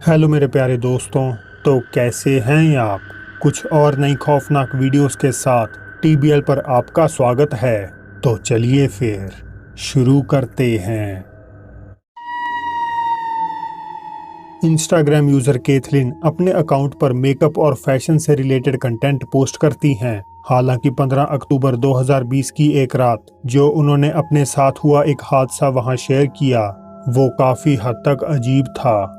Hello मेरे प्यारे दोस्तों। तो कैसे हैं आप? कुछ और नई खौफनाक वीडियोस के साथ टीबीएल पर आपका स्वागत है। तो चलिए फिर शुरू करते हैं। इंस्टाग्राम यूजर केथलिन अपने अकाउंट पर मेकअप और फैशन से रिलेटेड कंटेंट पोस्ट करती हैं। हालांकि 15 अक्टूबर 2020 की एक रात जो उन्होंने अपने साथ हुआ एक हादसा वहां शेयर किया, वो काफी हद तक अजीब था।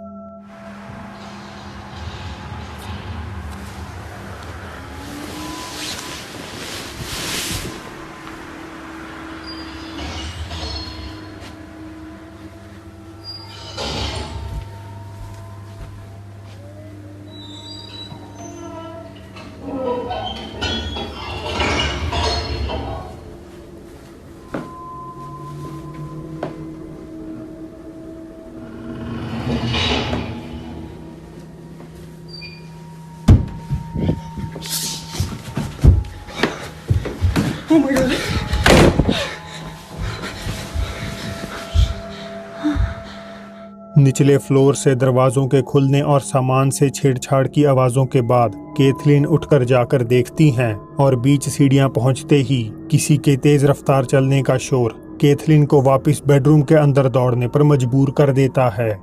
Oh my God. निचले फ्लोर से दरवाजों के खुलने और सामान से छेड़छाड़ की आवाजों के बाद केथलिन उठकर जाकर देखती हैं और बीच सीढ़ियां पहुंचते ही किसी के तेज रफ्तार चलने का शोर केथलिन को वापस बेडरूम के अंदर दौड़ने पर मजबूर कर देता है।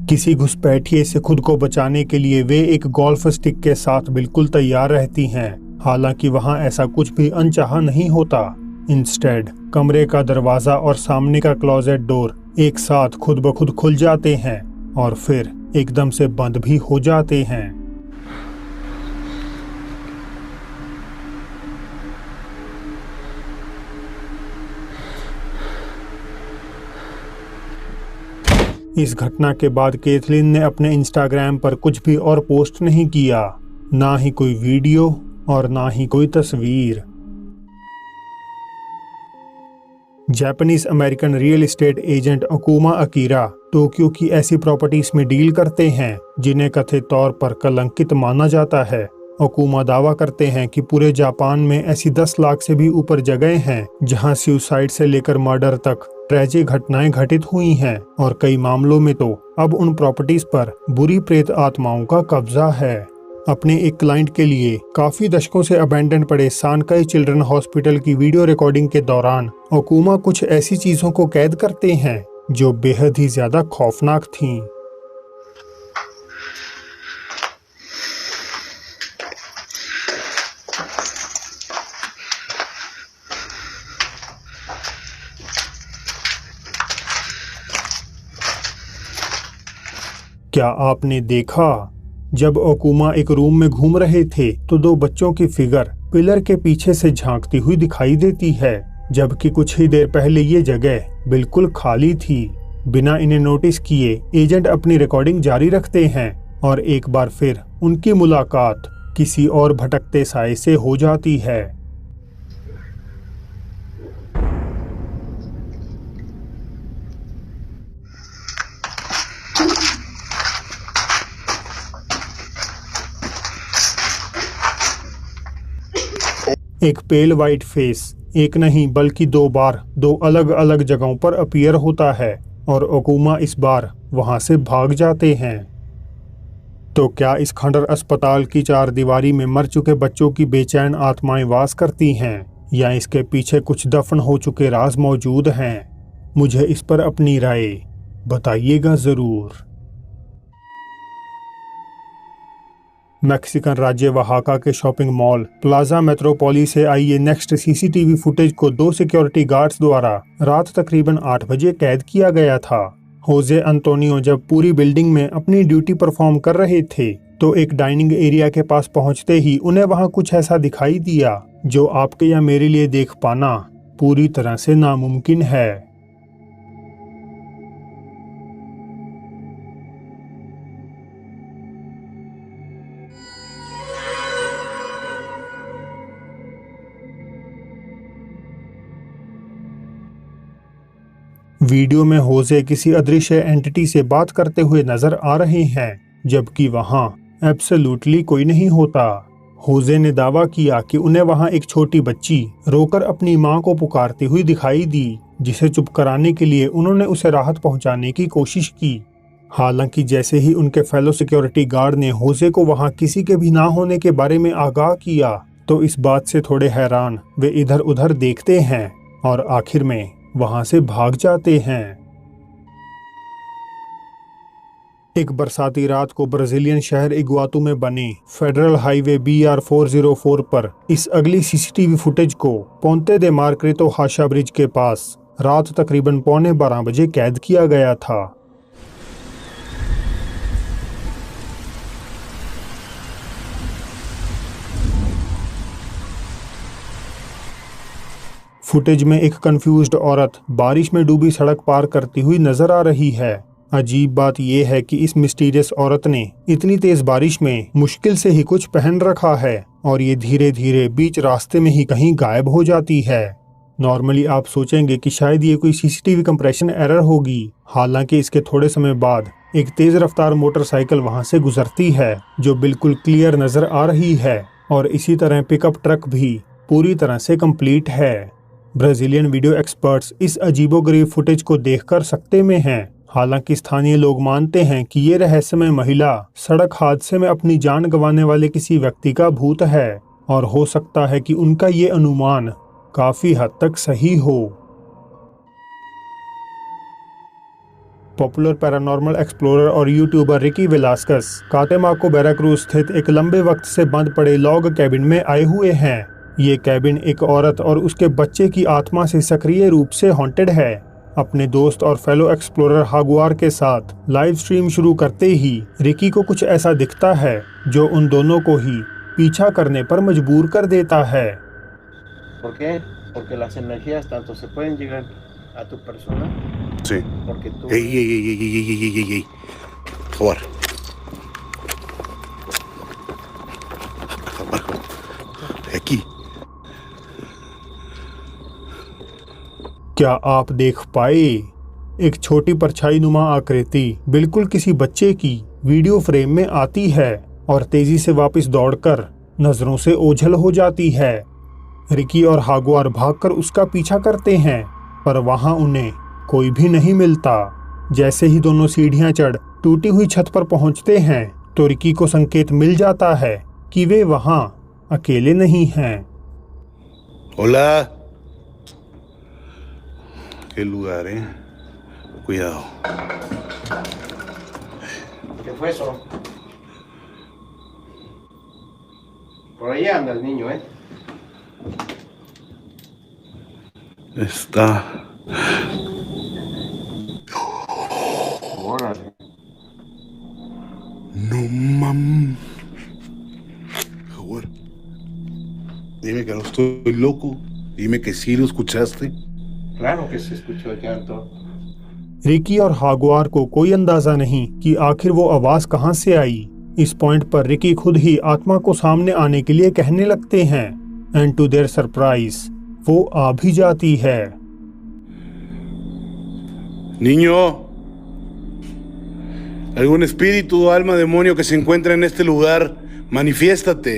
किसी घुसपैठिए से खुद को बचाने के लिए वे एक गोल्फ स्टिक के साथ बिल्कुल तैयार रहती हैं। हालांकि वहां ऐसा कुछ भी अनचाहा नहीं होता। इंस्टेड कमरे का दरवाजा और सामने का क्लोजेट डोर एक साथ खुद ब खुद खुल जाते हैं और फिर एकदम से बंद भी हो जाते हैं। इस घटना के बाद केथलिन ने अपने इंस्टाग्राम पर कुछ भी और पोस्ट नहीं किया, ना ही कोई वीडियो और ना ही कोई तस्वीर। Japanese American real estate agent Okuma Akira Tokyo की ऐसी प्रॉपर्टीज में डील करते हैं जिन्हें कथित तौर पर कलंकित माना जाता है। ओकुमा दावा करते हैं कि पूरे जापान में ऐसी 10 लाख से भी ऊपर जगह हैं जहां सुसाइड से लेकर मर्डर तक ट्रेजिक घटनाएं घटित हुई हैं और कई मामलों में तो अब उन प्रॉपर्टीज पर बुरी प्रेत आत्माओं का कब्जा है। अपने एक क्लाइंट के लिए काफी दशकों से अबैंडन पड़े सानकाई चिल्ड्रन हॉस्पिटल की वीडियो रिकॉर्डिंग के दौरान ओकुमा कुछ ऐसी चीजों को कैद करते हैं जो बेहद ही ज्यादा खौफनाक थीं। क्या आपने देखा? जब ओकुमा एक रूम में घूम रहे थे तो 2 बच्चों की फिगर पिलर के पीछे से झांकती हुई दिखाई देती है, जबकि कुछ ही देर पहले ये जगह बिल्कुल खाली थी। बिना इन्हें नोटिस किए एजेंट अपनी रिकॉर्डिंग जारी रखते हैं और एक बार फिर उनकी मुलाकात किसी और भटकते साए से हो जाती है। एक पेल वाइट फेस एक नहीं बल्कि 2 बार 2 अलग अलग जगहों पर अपीयर होता है और ओकुमा इस बार वहां से भाग जाते हैं। तो क्या इस खंडर अस्पताल की 4 दीवारी में मर चुके बच्चों की बेचैन आत्माएं वास करती हैं या इसके पीछे कुछ दफन हो चुके राज मौजूद हैं? मुझे इस पर अपनी राय बताइएगा जरूर। मैक्सिकन राज्य ओहाका के शॉपिंग मॉल प्लाजा मेट्रोपोली से आई ये नेक्स्ट सीसीटीवी फुटेज को 2 सिक्योरिटी गार्ड्स द्वारा रात तकरीबन 8 बजे कैद किया गया था। होजे अंतोनियो जब पूरी बिल्डिंग में अपनी ड्यूटी परफॉर्म कर रहे थे तो एक डाइनिंग एरिया के पास पहुंचते ही उन्हें वहां कुछ ऐसा दिखाई दिया जो आपके या मेरे लिए देख पाना पूरी तरह से नामुमकिन है। वीडियो में होजे किसी अदृश्य एंटिटी से बात करते हुए नजर आ रहे हैं जबकि वहां एब्सोल्युटली कोई नहीं होता। होजे ने दावा किया कि उन्हें वहां एक छोटी बच्ची रोकर अपनी मां को पुकारती हुई दिखाई दी, जिसे चुप कराने के लिए उन्होंने उसे राहत पहुंचाने की कोशिश की। हालांकि जैसे ही उनके फेलो सिक्योरिटी गार्ड ने होजे को वहां किसी के भी ना होने के बारे में आगाह किया तो इस बात से थोड़े हैरान वे इधर उधर देखते हैं और आखिर में वहां से भाग जाते हैं। एक बरसाती रात को ब्राजीलियन शहर इग्वातू में बने फेडरल हाईवे BR 404 पर इस अगली सीसीटीवी फुटेज को पोंते दे मार्क्रेतो हाशा ब्रिज के पास रात तकरीबन 11:15 बजे कैद किया गया था। फुटेज में एक कंफ्यूज्ड औरत बारिश में डूबी सड़क पार करती हुई नजर आ रही है। अजीब बात यह है कि इस मिस्टीरियस औरत ने इतनी तेज बारिश में मुश्किल से ही कुछ पहन रखा है और ये धीरे धीरे बीच रास्ते में ही कहीं गायब हो जाती है। नॉर्मली आप सोचेंगे कि शायद ये कोई सीसीटीवी कंप्रेशन एरर होगी, हालांकि इसके थोड़े समय बाद एक तेज रफ्तार मोटरसाइकिल वहां से गुजरती है जो बिल्कुल क्लियर नजर आ रही है और इसी तरह पिकअप ट्रक भी पूरी तरह से कंप्लीट है। ब्राजीलियन वीडियो एक्सपर्ट्स इस अजीबोगरीब फुटेज को देखकर सकते में हैं। हालांकि स्थानीय लोग मानते हैं कि ये रहस्यमय महिला सड़क हादसे में अपनी जान गंवाने वाले किसी व्यक्ति का भूत है और हो सकता है कि उनका ये अनुमान काफी हद तक सही हो। पॉपुलर पैरानॉर्मल एक्सप्लोरर और यूट्यूबर रिकी वेलास्कस काटेमाको वेराक्रूज स्थित एक लंबे वक्त से बंद पड़े लॉग कैबिन में आए हुए हैं। ये कैबिन एक औरत और उसके बच्चे की आत्मा से सक्रिय रूप से हॉन्टेड है। अपने दोस्त और फेलो एक्सप्लोरर हागुआर के साथ लाइव स्ट्रीम शुरू करते ही रिकी को कुछ ऐसा दिखता है जो उन दोनों को ही पीछा करने पर मजबूर कर देता है। ¿Por qué? Porque las energías tanto se pueden llegar a tu persona. Sí. Porque tú. Ey. Jaguar. Aquí. क्या आप देख पाए? एक छोटी परछाई नुमा आकृति बिल्कुल किसी बच्चे की वीडियो फ्रेम में आती है और तेजी से वापस दौड़कर नजरों से ओझल हो जाती है। रिकी और हागुआर भागकर उसका पीछा करते हैं पर वहां उन्हें कोई भी नहीं मिलता। जैसे ही दोनों सीढ़ियां चढ़ टूटी हुई छत पर पहुंचते हैं तो रिकी को संकेत मिल जाता है कि वे वहां अकेले नहीं हैं। Hola. Qué lugar, Cuidado. ¿Qué fue eso? Por ahí anda el niño, Está. Órale. No mam. Jaguar. Dime que no estoy loco. Dime que sí lo escuchaste. Claro que se escuchó el llanto. Ricky और हागुआर को कोई अंदाजा नहीं कि आखिर वो आवाज कहां से आई। इस पॉइंट पर रिकी खुद ही आत्मा को सामने आने के लिए कहने लगते हैं एंड टू देयर सरप्राइज वो आ भी जाती है। Niño. Algún espíritu o alma demonio que se encuentra en este lugar, manifiéstate.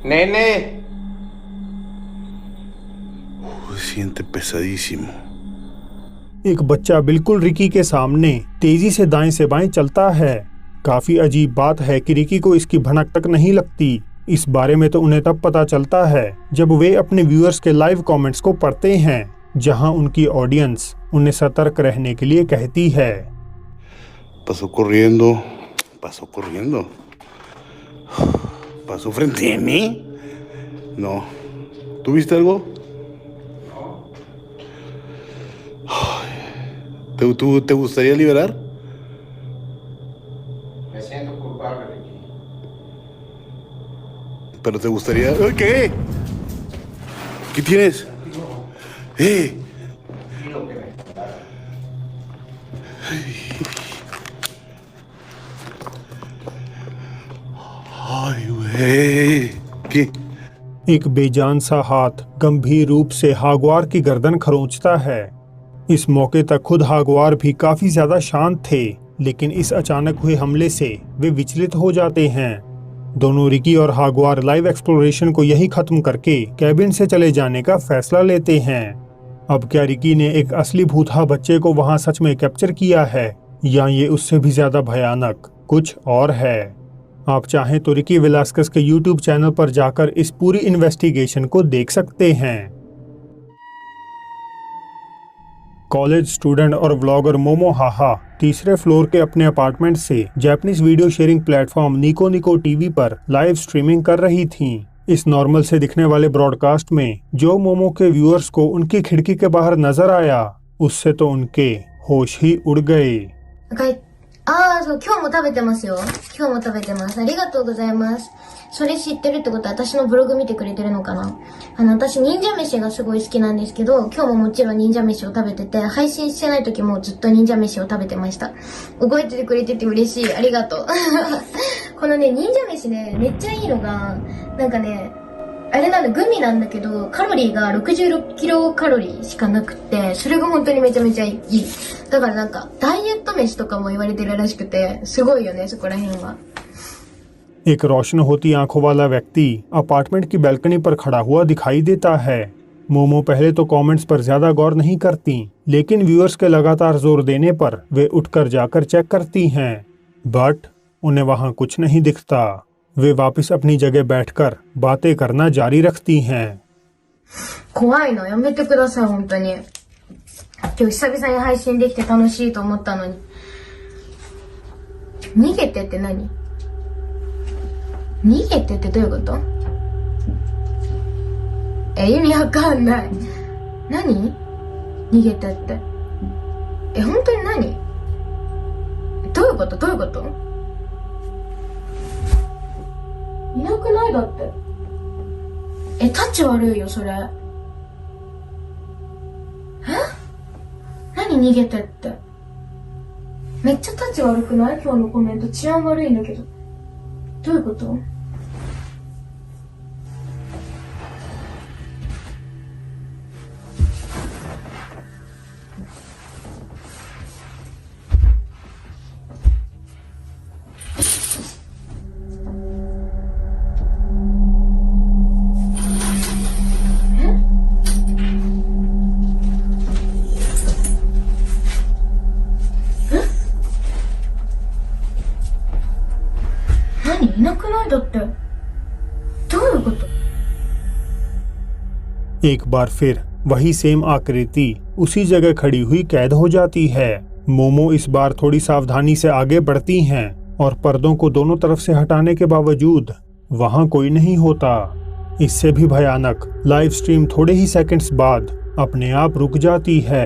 ¡Nene! Se siente pesadísimo. एक बच्चा बिल्कुल रिकी के सामने तेजी से दाएं से बाएं चलता है। काफी अजीब बात है कि रिकी को इसकी भनक तक नहीं लगती। इस बारे में तो उन्हें तब पता चलता है जब वे अपने व्यूअर्स के लाइव कमेंट्स को पढ़ते हैं। जहां उनकी ऑडियंस उन्हें सतर्क रहने के लिए कहती है। Pasó corriendo. Pasó corriendo. Pasó frente a mí. No. ¿Tú viste algo? ¿Te gustaría liberar? Me siento culpable, Ricky. Pero te gustaría... ¿Qué? ¿Qué tienes? Quiero que me pare. Ay, güey. ¿Qué? एक बेजान सा हाथ गंभीर रूप से हागवार की गर्दन खरोंचता है। इस मौके तक खुद हागवार भी काफी ज्यादा शांत थे, लेकिन इस अचानक हुए हमले से वे विचलित हो जाते हैं। दोनों रिकी और हागवार लाइव एक्सप्लोरेशन को यही खत्म करके कैबिन से चले जाने का फैसला लेते हैं। अब क्या रिकी ने एक असली भूतहा बच्चे को वहां सच में कैप्चर किया है, या ये उससे भी ज्यादा भयानक कुछ और है? आप चाहें तो रिकी वेलास्केस के YouTube चैनल पर जाकर इस पूरी इन्वेस्टिगेशन को देख सकते हैं। कॉलेज स्टूडेंट और व्लॉगर मोमो हाहा तीसरे फ्लोर के अपने अपार्टमेंट से जापानीज वीडियो शेयरिंग प्लेटफॉर्म निको निको टीवी पर लाइव स्ट्रीमिंग कर रही थीं। इस नॉर्मल से दिखने वाले ब्रॉडकास्ट में जो मोमो के व्यूअर्स को उनकी खिड़की के बाहर नजर आया, उससे तो उनके होश ही उड़ गए। そう、今日も食べてますよ。今日も食べてます。ありがとうございます。それ知ってるってことは私のブログ見てくれてるのかな？私忍者飯がすごい好きなんですけど、今日ももちろん忍者飯を食べてて、配信してない時もずっと忍者飯を食べてました。覚えててくれてて嬉しい。ありがとう。このね、忍者飯ね、めっちゃいいのが、なんかね、あれなの、グミなんだけど、カロリーが66キロカロリーしかなくって、それが本当にめちゃめちゃいい。だからなんか、ダイエット飯とかも言われてるらしくて、すごいよね、そこら辺は。एक रोशन होती आंखों वाला व्यक्ति अपार्टमेंट की बैल्कनी पर खड़ा हुआ दिखाई देता है। मोमो पहले तो कमेंट्स पर ज्यादा गौर नहीं करती, लेकिन व्यूअर्स के लगातार जोर देने पर वे उठकर जाकर चेक करती हैं, बट उन्हें वहां कुछ नहीं दिखता। वे वापस अपनी जगह बैठकर बातें करना जारी रखती हैं। 怖いの、やめてください、本当に。今日久々に配信できて楽しいと思ったのに。逃げてって何？逃げてってどういうこと？意味わかんない。何？逃げてって。本当に何？どういうこと？どういうこと？いなくないだって。タッチ悪いよ、それ。何逃げてって。めっちゃタッチ悪くない？今日のコメント治安悪いんだけど。どういうこと？いなくないだって。どういうこと？ एक बार फिर वही सेम आकृति उसी जगह खड़ी हुई कैद हो जाती है। मोमो इस बार थोड़ी सावधानी से आगे बढ़ती हैं और पर्दों को दोनों तरफ से हटाने के बावजूद वहां कोई नहीं होता। इससे भी भयानक लाइव स्ट्रीम थोड़े ही सेकंड्स बाद अपने आप रुक जाती है।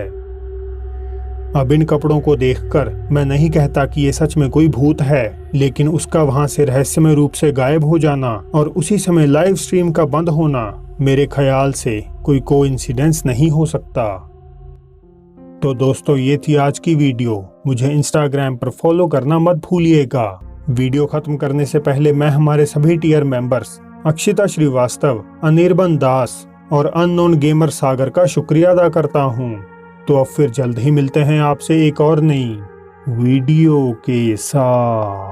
अब इन कपड़ों को देखकर मैं नहीं कहता कि ये सच में कोई भूत है, लेकिन उसका वहां से रहस्यमय रूप से गायब हो जाना और उसी समय लाइव स्ट्रीम का बंद होना मेरे ख्याल से कोई कोइंसिडेंस नहीं हो सकता। तो दोस्तों, ये थी आज की वीडियो। मुझे इंस्टाग्राम पर फॉलो करना मत भूलिएगा। वीडियो खत्म करने से पहले मैं हमारे सभी टियर मेंबर्स अक्षिता श्रीवास्तव, अनिर्बन दास और अननोन गेमर सागर का शुक्रिया अदा करता हूँ। तो अब फिर जल्द ही मिलते हैं आपसे एक और नई वीडियो के साथ।